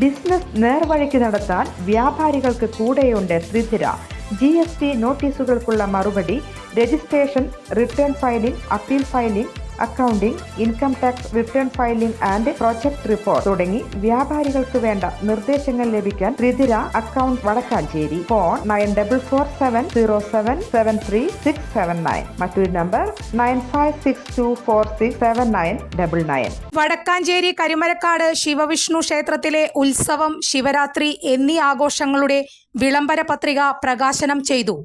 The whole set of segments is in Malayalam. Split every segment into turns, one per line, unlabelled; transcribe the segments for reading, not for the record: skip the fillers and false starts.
ബിസിനസ് നേർവഴിക്ക് നടത്താൻ വ്യാപാരികൾക്ക് കൂടെയുണ്ട് ത്രിധിര. GST നോട്ടീസുകൾക്കുള്ള മറുപടി, registration, return filing, appeal filing, accounting, income tax return filing and project report തുടങ്ങി വ്യാപാരികൾക്ക് വേണ്ട നിർദ്ദേശങ്ങൾ ലഭിക്കാൻ ത്രിധിര അക്കൗണ്ട് വടക്കാഞ്ചേരി. ഫോൺ 9447077369. മറ്റൊരു നമ്പർ 9562467999.
വടക്കാഞ്ചേരി കരിമരക്കാട് ശിവവിഷ്ണു ക്ഷേത്രത്തിലെ ഉത്സവം, ശിവരാത്രി എന്നീ ആഘോഷങ്ങളുടെ വിളംബര പത്രിക പ്രകാശനം ചെയ്തു.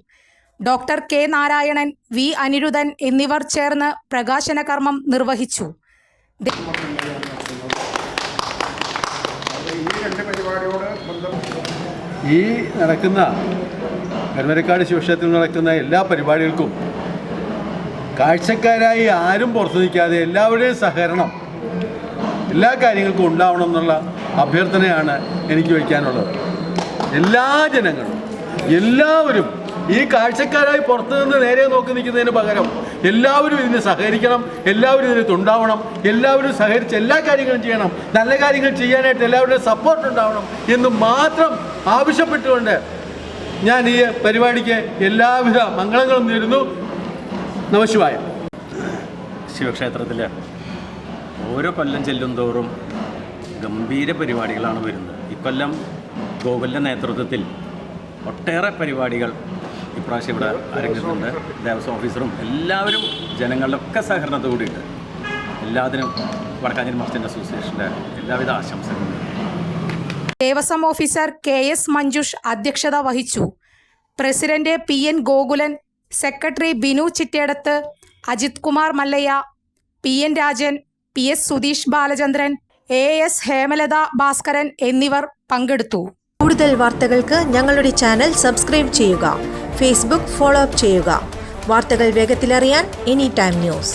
Doctor K Narayanan, V Anirudhan എന്നിവർ ചേർന്ന് പ്രകാശന കർമ്മം നിർവഹിച്ചു.
ഈ നടക്കുന്ന കരിമരക്കാട് ശിവക്ഷേത്രത്തിൽ നടക്കുന്ന എല്ലാ പരിപാടികൾക്കും കാഴ്ചക്കാരായി ആരും പുറത്തു നിൽക്കാതെ എല്ലാവരുടെയും സഹകരണം എല്ലാ കാര്യങ്ങൾക്കും ഉണ്ടാവണം എന്നുള്ള അഭ്യർത്ഥനയാണ് എനിക്ക് വയ്ക്കാനുള്ളത്. എല്ലാ ജനങ്ങളും എല്ലാവരും ഈ കാഴ്ചക്കാരായി പുറത്തു നിന്ന് നേരെ നോക്കി നിൽക്കുന്നതിന് പകരം എല്ലാവരും ഇതിന് സഹകരിക്കണം, എല്ലാവരും ഇതിന് തുണ്ടാവണം, എല്ലാവരും സഹകരിച്ച് എല്ലാ കാര്യങ്ങളും ചെയ്യണം, നല്ല കാര്യങ്ങൾ ചെയ്യാനായിട്ട് എല്ലാവരുടെയും സപ്പോർട്ട് ഉണ്ടാവണം എന്ന് മാത്രം ആവശ്യപ്പെട്ടുകൊണ്ട് ഞാൻ ഈ പരിപാടിക്ക് എല്ലാവിധ മംഗളങ്ങളും നേരുന്നു. നമശിവായ.
ശിവക്ഷേത്രത്തിൽ ഓരോ കൊല്ലം ചെല്ലും തോറും ഗംഭീര പരിപാടികളാണ് വരുന്നത്. ഇക്കൊല്ലം ഗോകുലിൻ്റെ നേതൃത്വത്തിൽ ഒട്ടേറെ പരിപാടികൾ ഇപ്രാവശ്യം ഇവിടെ അരങ്ങേറുന്നുണ്ട്. ദേവസ്വം ഓഫീസറും എല്ലാവരും ജനങ്ങളുടെ ഒക്കെ സഹകരണത്തോട് കൂടിയിട്ട് എല്ലാത്തിനും വടക്കാഞ്ചേരി മർച്ചൻ്റ് അസോസിയേഷൻ്റെ എല്ലാവിധ ആശംസകളും.
ദേവസ്വം ഓഫീസർ KS മഞ്ജുഷ് അധ്യക്ഷത വഹിച്ചു. President PN Gokulan, secretary Binu Chittedath, Ajith Kumar Mallayya, PN Rajan, PS Sudheesh Balachandran, AS Hemalatha Bhaskaran എന്നിവർ പങ്കെടുത്തു.
കൂടുതൽ വാർത്തകൾക്ക് ഞങ്ങളുടെ ചാനൽ സബ്സ്ക്രൈബ് ചെയ്യുക. ഫേസ്ബുക്ക് ഫോളോ അപ്പ് ചെയ്യുക. വാർത്തകൾ വേഗത്തിലറിയാൻ Anytime News.